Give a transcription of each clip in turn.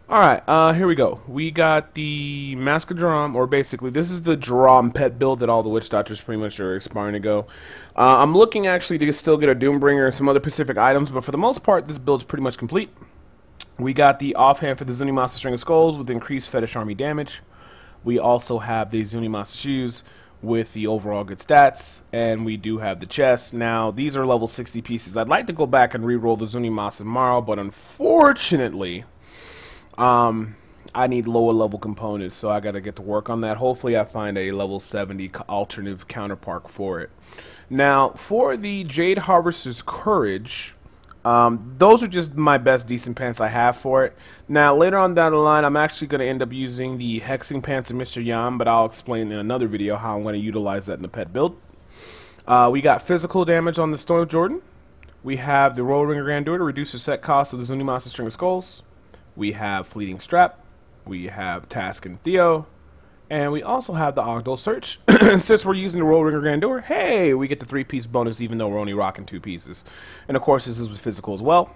Alright, here we go. We got the Mask of Jeram, or basically, this is the Jeram pet build that all the Witch Doctors pretty much are aspiring to go. I'm looking actually to still get a Doombringer and some other Pacific items, but for the most part, this build's pretty much complete. We got the offhand for the Zunimasa String of Skulls with increased Fetish Army damage. We also have the Zunimasa Shoes with the overall good stats, and we do have the chest. Now, these are level 60 pieces. I'd like to go back and re-roll the Zunimasa tomorrow, but unfortunately, I need lower level components, so I gotta get to work on that. Hopefully I find a level 70 alternative counterpart for it. Now, for the Jade Harvester's Courage, those are just my best decent pants I have for it. Now, later on down the line, I'm actually going to end up using the Hexing Pants of Mr. Yam, but I'll explain in another video how I'm going to utilize that in the pet build. We got physical damage on the Storm Jordan. We have the Royal Ring of Grandeur to reduce the set cost of the Zunimasa String of Skulls. We have Fleeting Strap. We have Task and Theo. And we also have the Ogdol Search. Since we're using the Royal Ring of Grandeur, hey, we get the 3-piece bonus even though we're only rocking 2 pieces. And of course, this is with physical as well.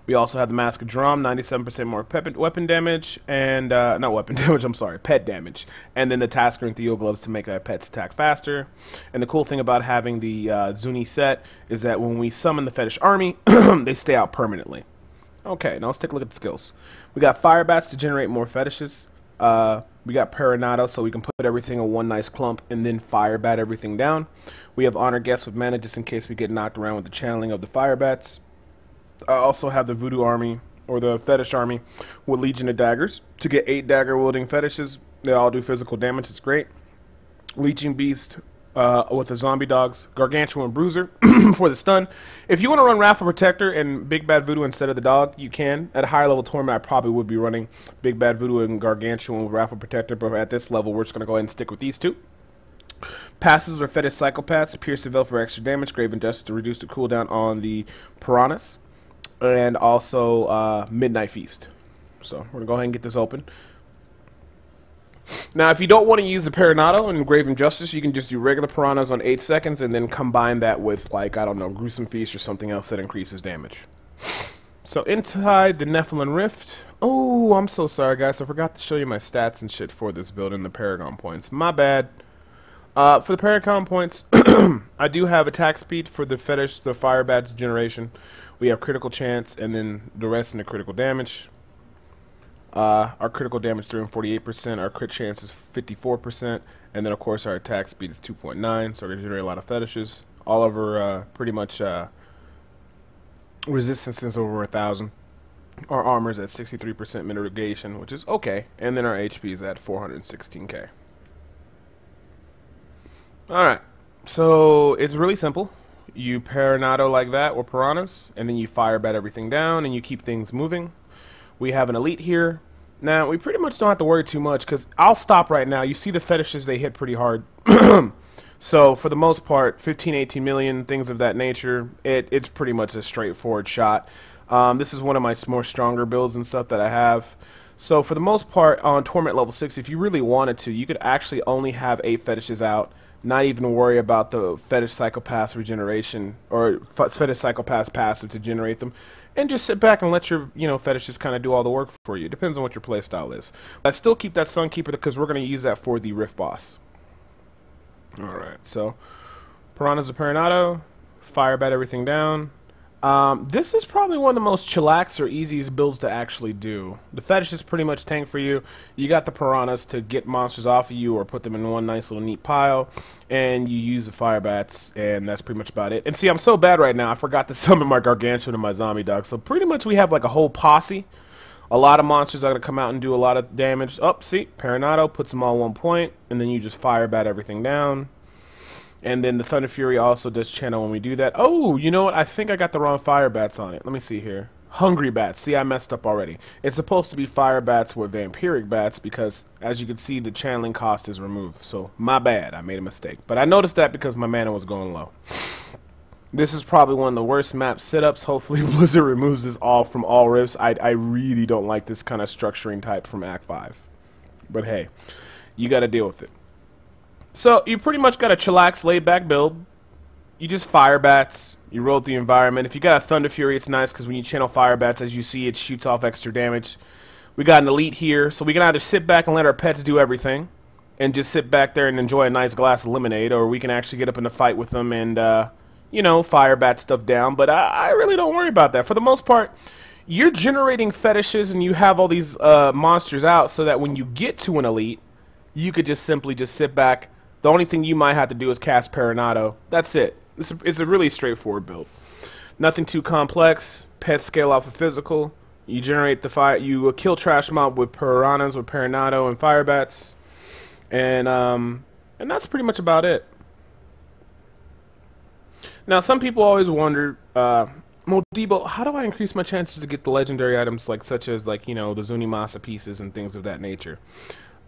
We also have the Mask of Jeram, 97% more weapon damage, and, not weapon damage, I'm sorry, pet damage. And then the Tasker and Theo gloves to make our pets attack faster. And the cool thing about having the Zuni set is that when we summon the Fetish Army, they stay out permanently. Okay, now let's take a look at the skills. We got Fire Bats to generate more fetishes. We got Paranado, so we can put everything in one nice clump and then Fire Bat everything down. We have Honor Guest with mana just in case we get knocked around with the channeling of the Fire Bats. I also have the Voodoo Army, or the Fetish Army, with Legion of Daggers to get 8 dagger-wielding fetishes. They all do physical damage, it's great. Leeching Beast with the Zombie Dogs, Gargantuan Bruiser for the stun. If you want to run Raffle Protector and Big Bad Voodoo instead of the dog, you can. At a higher level tournament, I probably would be running Big Bad Voodoo and Gargantuan with Raffle Protector, but at this level, we're just going to go ahead and stick with these two. Passes are Fetish Psychopaths, Pierce the Veil for extra damage, Grave Injustice to reduce the cooldown on the Piranhas, and also Midnight Feast. So we're going to go ahead and get this open. Now, if you don't want to use the Paranado and Grave Injustice, you can just do regular Piranhas on 8 seconds and then combine that with, like, I don't know, Gruesome Feast or something else that increases damage. So, inside the Nephilim Rift. Oh, I'm so sorry, guys. I forgot to show you my stats and shit for this build and the Paragon points. My bad. For the Paragon points, I do have attack speed for the Fetish, the Fire Bats generation. We have critical chance and then the rest in the critical damage. Our critical damage is 348%, our crit chance is 54%, and then of course our attack speed is 2.9, so we're going to generate a lot of fetishes. All over pretty much resistance is over 1,000. Our armor is at 63% mitigation, which is okay, and then our HP is at 416k. Alright, so it's really simple. You Paranado like that, or Piranhas, and then you Fire Bat everything down, and you keep things moving. We have an Elite here. Now, we pretty much don't have to worry too much, because I'll stop right now. You see the fetishes, they hit pretty hard. So, for the most part, 15, 18 million, things of that nature, it's pretty much a straightforward shot. This is one of my more stronger builds and stuff that I have. So, for the most part, on Torment level 6, if you really wanted to, you could actually only have 8 fetishes out, not even worry about the Fetish Psychopath regeneration, or Fetish Psychopath passive to generate them, and just sit back and let your, fetishes kind of do all the work for you. It depends on what your playstyle is. I still keep that Sunkeeper because we're going to use that for the Rift boss. Alright, so Piranha's a Paranado, Fire Bat everything down. This is probably one of the most chillax or easiest builds to actually do. The fetish is pretty much tank for you. You got the Piranhas to get monsters off of you or put them in one nice little neat pile, and you use the Fire Bats, and that's pretty much about it. And see, I'm so bad right now, I forgot to summon my Gargantuan and my Zombie Dog, so pretty much we have like a whole posse. A lot of monsters are going to come out and do a lot of damage. Oh, see, Paranado puts them all 1 point, and then you just Fire Bat everything down. And then the Thunder Fury also does channel when we do that. Oh, you know what? I think I got the wrong Fire Bats on it. Let me see here. Hungry Bats. See, I messed up already. It's supposed to be Fire Bats with Vampiric Bats because, as you can see, the channeling cost is removed. So, my bad. I made a mistake. But I noticed that because my mana was going low. This is probably one of the worst map setups. Hopefully, Blizzard removes this all from all rifts. I really don't like this kind of structuring type from Act 5. But hey, you got to deal with it. So, you pretty much got a chillax, laid-back build. You just Fire Bats, you roll the environment. If you got a Thunder Fury, it's nice because when you channel Fire Bats, as you see, it shoots off extra damage. We got an elite here, so we can either sit back and let our pets do everything and just sit back there and enjoy a nice glass of lemonade, or we can actually get up in a fight with them and, you know, fire bat stuff down. But I really don't worry about that. For the most part, you're generating fetishes and you have all these monsters out so that when you get to an elite, you could just simply just sit back. The only thing you might have to do is cast Peronado. That's it. It's a really straightforward build. Nothing too complex. Pets scale off of physical. You generate the fire. You kill trash mob with piranhas, with Peronado and fire bats, and that's pretty much about it. Now, some people always wonder, well, Debo, how do I increase my chances to get the legendary items, like such as like, you know, the Zunimasa pieces and things of that nature?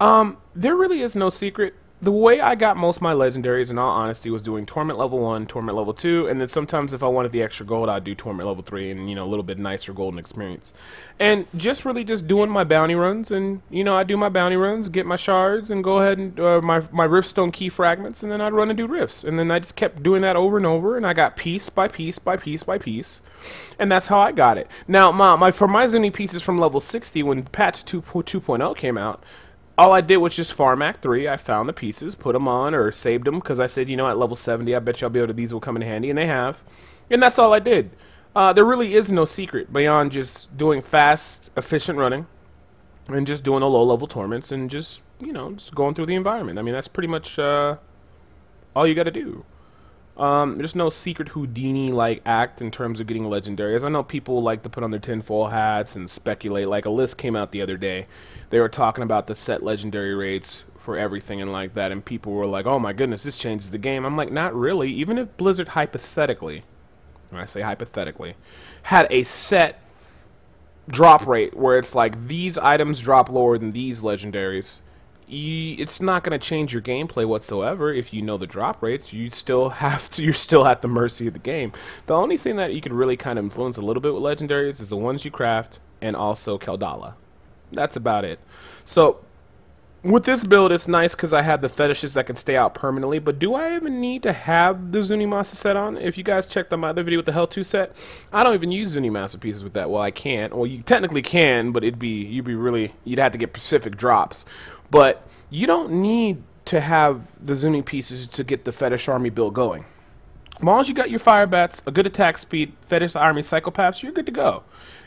There really is no secret. The way I got most of my legendaries, in all honesty, was doing Torment level 1, Torment level 2, and then sometimes if I wanted the extra gold, I'd do Torment level 3 and, you know, a little bit nicer golden experience. And just really just doing my bounty runs, and, you know, I do my bounty runs, get my shards, and go ahead and my Riftstone key fragments, and then I'd run and do rifts. And then I just kept doing that over and over, and I got piece by piece by piece by piece. And that's how I got it. Now, for my Zuni pieces from level 60, when patch 2.0 came out, all I did was just farm Act 3. I found the pieces, put them on, or saved them, because I said, you know, at level 70, I bet you I'll be able to, these will come in handy, and they have. And that's all I did. There really is no secret beyond just doing fast, efficient running, and just doing the low-level torments, and just, you know, just going through the environment. I mean, that's pretty much all you got to do. There's no secret Houdini-like act in terms of getting legendaries. I know people like to put on their tinfoil hats and speculate. Like, a list came out the other day. They were talking about the set legendary rates for everything and like that, and people were like, oh my goodness, this changes the game. I'm like, not really. Even if Blizzard hypothetically, when I say hypothetically, had a set drop rate where it's like these items drop lower than these legendaries, it's not going to change your gameplay whatsoever. If you know the drop rates, you're still at the mercy of the game. The only thing that you can really kind of influence a little bit with legendaries is the ones you craft, and also Keldala. That's about it. So with this build, it's nice because I have the fetishes that can stay out permanently. But do I even need to have the Zunimasa set on? If you guys checked out my other video with the Hell 2 set, I don't even use Zunimasa pieces with that. Well, I can't. Well, you technically can, but you'd have to get specific drops. But you don't need to have the Zuni pieces to get the fetish army build going. As long as you got your fire bats, a good attack speed, fetish army psychopaths, you're good to go.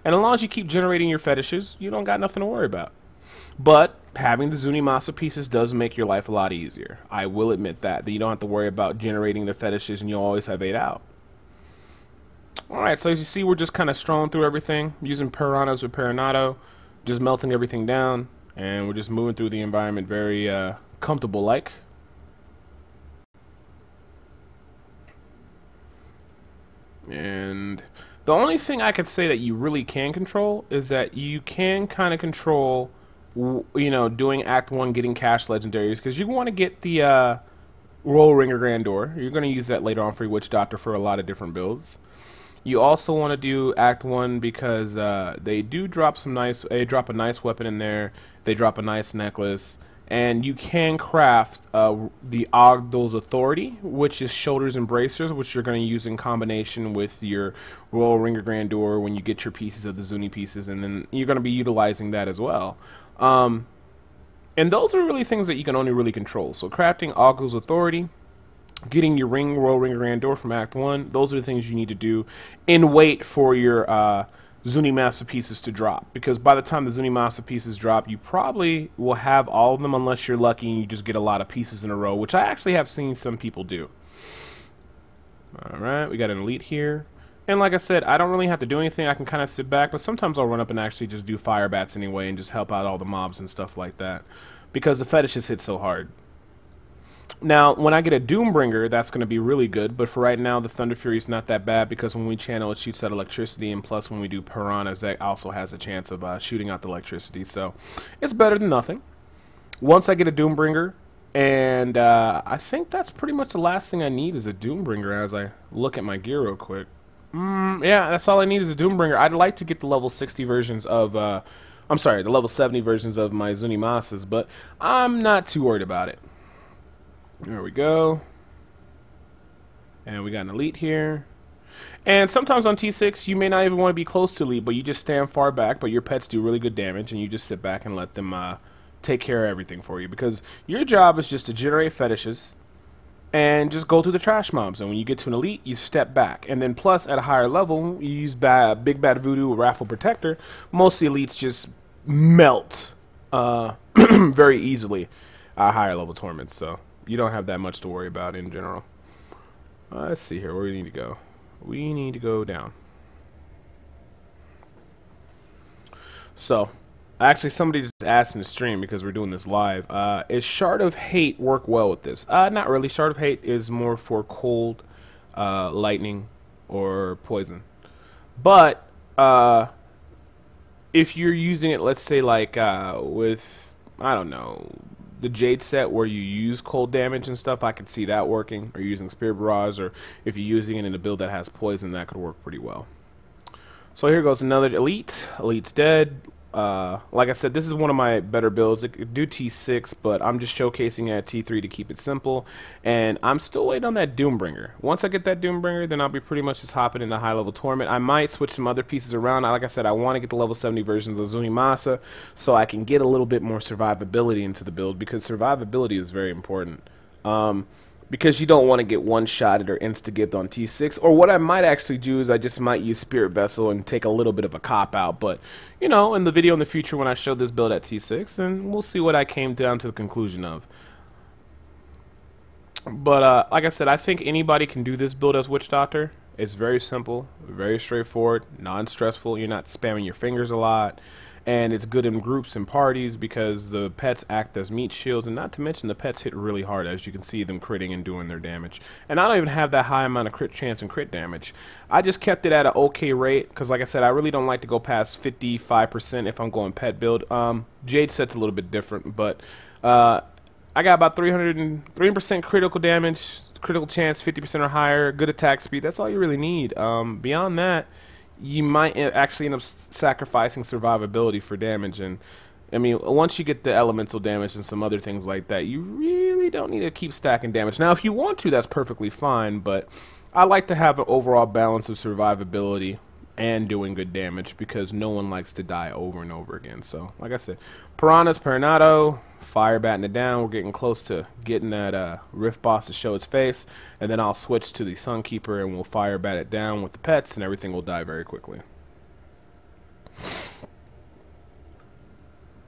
And as long as you keep generating your fetishes, you don't got nothing to worry about. But having the Zunimasa pieces does make your life a lot easier. I will admit that you don't have to worry about generating the fetishes, and you'll always have 8 out. Alright, so as you see, we're just kind of strolling through everything, using piranhas with Peronado, just melting everything down, and we're just moving through the environment very comfortable-like. And the only thing I could say that you really can control is that you can kind of control, you know, doing Act 1, getting cash legendaries, because you want to get the Royal Ringer Grandeur. You're going to use that later on for your Witch Doctor for a lot of different builds. You also want to do Act 1 because they do drop they drop a nice weapon in there, they drop a nice necklace, and you can craft the Ogdal's Authority, which is shoulders and bracers, which you're going to use in combination with your Royal Ringer Grandeur when you get your pieces of the Zuni pieces, and then you're going to be utilizing that as well. And those are really things that you can only really control. So crafting Ogdal's Authority, getting your Royal Ringer Grandeur from Act 1, those are the things you need to do and wait for your Zunimasa pieces to drop, because by the time the Zunimasa pieces drop, you probably will have all of them unless you're lucky and you just get a lot of pieces in a row, which I actually have seen some people do. Alright, we got an elite here. And like I said, I don't really have to do anything. I can kind of sit back, but sometimes I'll run up and actually just do fire bats anyway and just help out all the mobs and stuff like that, because the fetishes hit so hard. Now, when I get a Doombringer, that's going to be really good, but for right now, the Thunder Fury is not that bad, because when we channel, it shoots out electricity, and plus when we do Piranhas, that also has a chance of shooting out the electricity, so it's better than nothing. Once I get a Doombringer, and I think that's pretty much the last thing I need is a Doombringer as I look at my gear real quick. Yeah, that's all I need is a Doombringer. I'd like to get the level 60 versions of, I'm sorry, the level 70 versions of my Zunimasas, but I'm not too worried about it. There we go. And we got an elite here. And sometimes on T6, you may not even want to be close to elite, but you just stand far back, but your pets do really good damage, and you just sit back and let them take care of everything for you. Because your job is just to generate fetishes and just go through the trash mobs. And when you get to an elite, you step back. And then plus, at a higher level, you use Big Bad Voodoo, Raffle Protector. Most elites just melt very easily at higher level tournaments. So you don't have that much to worry about in general. Let's see here. Where we need to go. We need to go down. So, actually, somebody just asked in the stream because we're doing this live. Is Shard of Hate work well with this? Not really. Shard of Hate is more for cold, lightning, or poison. But if you're using it, let's say like with, I don't know, the Jade set where you use cold damage and stuff, I could see that working. Or using Spirit Barrage, or if you're using it in a build that has poison, that could work pretty well. So here goes another elite. Elite's dead. Like I said, this is one of my better builds. It could do T6, but I'm just showcasing it at T3 to keep it simple. And I'm still waiting on that Doombringer. Once I get that Doombringer, then I'll be pretty much just hopping into high-level tournament. I might switch some other pieces around. Like I said, I want to get the level 70 versions of Zunimasa so I can get a little bit more survivability into the build, because survivability is very important. Because you don't want to get one-shotted or insta-gibbed on T6. Or what I might actually do is I just might use Spirit Vessel and take a little bit of a cop-out. But, you know, in the video in the future when I show this build at T6, and we'll see what I came down to the conclusion of. But, like I said, I think anybody can do this build as Witch Doctor. It's very simple, very straightforward, non-stressful. You're not spamming your fingers a lot. And it's good in groups and parties because the pets act as meat shields, and not to mention the pets hit really hard, as you can see them critting and doing their damage. And I don't even have that high amount of crit chance and crit damage. I just kept it at an okay rate because, like I said, I really don't like to go past 55% if I'm going pet build. Jade set's a little bit different, but I got about 300% critical damage, critical chance 50% or higher, good attack speed. That's all you really need. Beyond that, you might actually end up sacrificing survivability for damage. And I mean, once you get the elemental damage and some other things like that, you really don't need to keep stacking damage. Now, if you want to, that's perfectly fine, but I like to have an overall balance of survivability and doing good damage because no one likes to die over and over again. So, like I said, Piranha's Perenado, fire batting it down. We're getting close to getting that Rift boss to show its face, and then I'll switch to the Sunkeeper and we'll fire bat it down with the pets, and everything will die very quickly.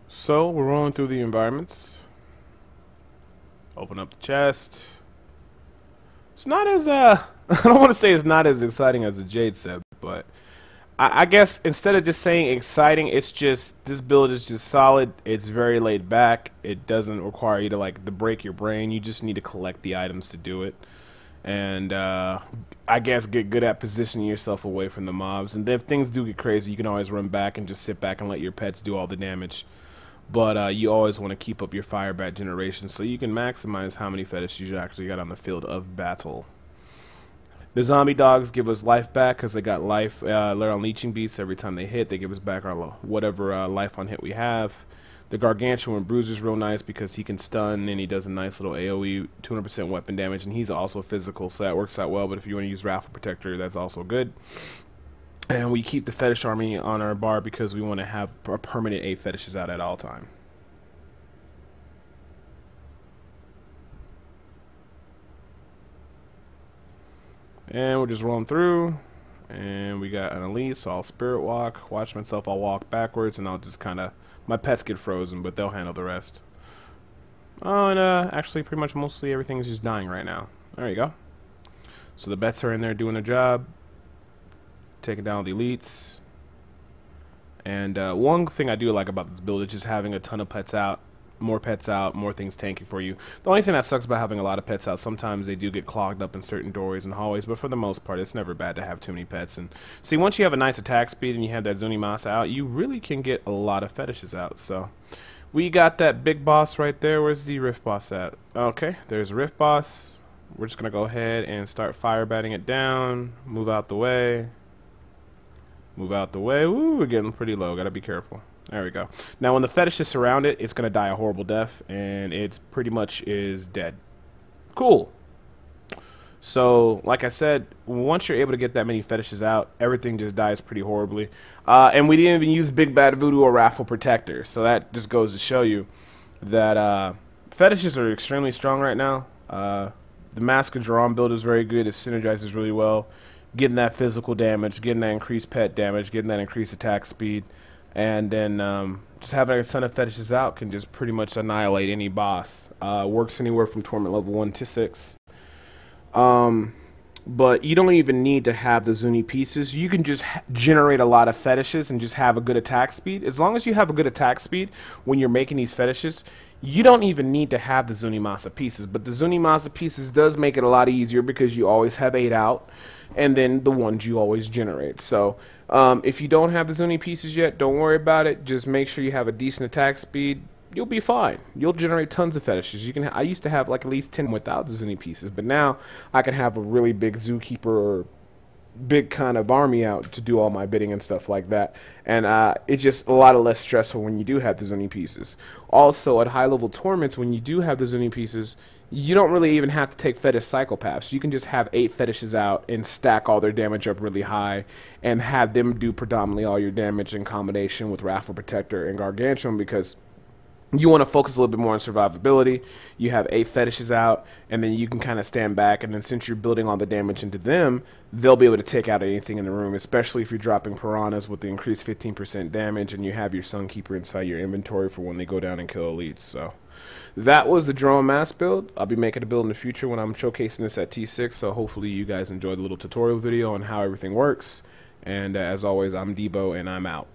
So we're rolling through the environments. Open up the chest. It's not as I don't want to say it's not as exciting as the Jade set, but I guess instead of just saying exciting, it's just this build is just solid. It's very laid back. It doesn't require you to like to break your brain. You just need to collect the items to do it, and I guess get good at positioning yourself away from the mobs. And if things do get crazy, you can always run back and just sit back and let your pets do all the damage. But you always want to keep up your fire bat generation so you can maximize how many fetishes you actually got on the field of battle. The zombie dogs give us life back because they got life. They're on leeching beasts. Every time they hit, they give us back our whatever life on hit we have. The gargantuan bruiser's real nice because he can stun and he does a nice little AoE 200% weapon damage, and he's also physical, so that works out well. But if you want to use Raffle Protector, that's also good. And we keep the fetish army on our bar because we want to have a permanent 8 fetishes out at all time. And we're just rolling through, and we got an elite, so I'll spirit walk, watch myself, I'll walk backwards, and I'll just kind of, my pets get frozen, but they'll handle the rest. Oh, and actually pretty much mostly everything is just dying right now. There you go. So the bets are in there doing their job, taking down the elites. And one thing I do like about this build is just having a ton of pets out, more things tanking for you. The only thing that sucks about having a lot of pets out, sometimes they do get clogged up in certain doorways and hallways, but for the most part, it's never bad to have too many pets. And see, once you have a nice attack speed and you have that Zunimasa out, you really can get a lot of fetishes out. So we got that big boss right there. Where's the Rift boss at? Okay, there's Rift boss. We're just going to go ahead and start fire batting it down, move out the way. Move out the way. Ooh, we're getting pretty low. Gotta be careful. There we go. Now, when the fetishes surround it, it's gonna die a horrible death, and it pretty much is dead. Cool. So, like I said, once you're able to get that many fetishes out, everything just dies pretty horribly. And we didn't even use Big Bad Voodoo or Raffle Protector, so that just goes to show you that fetishes are extremely strong right now. The Mask of Jeram build is very good. It synergizes really well. Getting that physical damage, getting that increased pet damage, getting that increased attack speed, and then just having a ton of fetishes out can just pretty much annihilate any boss. Works anywhere from Torment level 1 to 6. But you don't even need to have the Zuni pieces. You can just generate a lot of fetishes and just have a good attack speed. As long as you have a good attack speed when you're making these fetishes, you don't even need to have the Zunimasa pieces. But the Zunimasa pieces does make it a lot easier because you always have 8 out, and then the ones you always generate. So if you don't have the Zuni pieces yet, don't worry about it. Just make sure you have a decent attack speed. You'll be fine. You'll generate tons of fetishes. You can. I used to have like at least 10 without the Zuni pieces, but now I can have a really big zookeeper or big kind of army out to do all my bidding and stuff like that. And it's just a lot of less stressful when you do have the Zuni pieces. Also, at high level tournaments, when you do have the Zuni pieces, you don't really even have to take fetish psychopaths. You can just have 8 fetishes out and stack all their damage up really high and have them do predominantly all your damage in combination with Raffle Protector and Gargantuan, because you want to focus a little bit more on survivability. You have 8 fetishes out, and then you can kind of stand back, and then since you're building all the damage into them, they'll be able to take out anything in the room, especially if you're dropping piranhas with the increased 15% damage, and you have your Sunkeeper inside your inventory for when they go down and kill elites. So that was the Drone Mask build. I'll be making a build in the future when I'm showcasing this at T6, so hopefully you guys enjoyed the little tutorial video on how everything works. And as always, I'm Debo, and I'm out.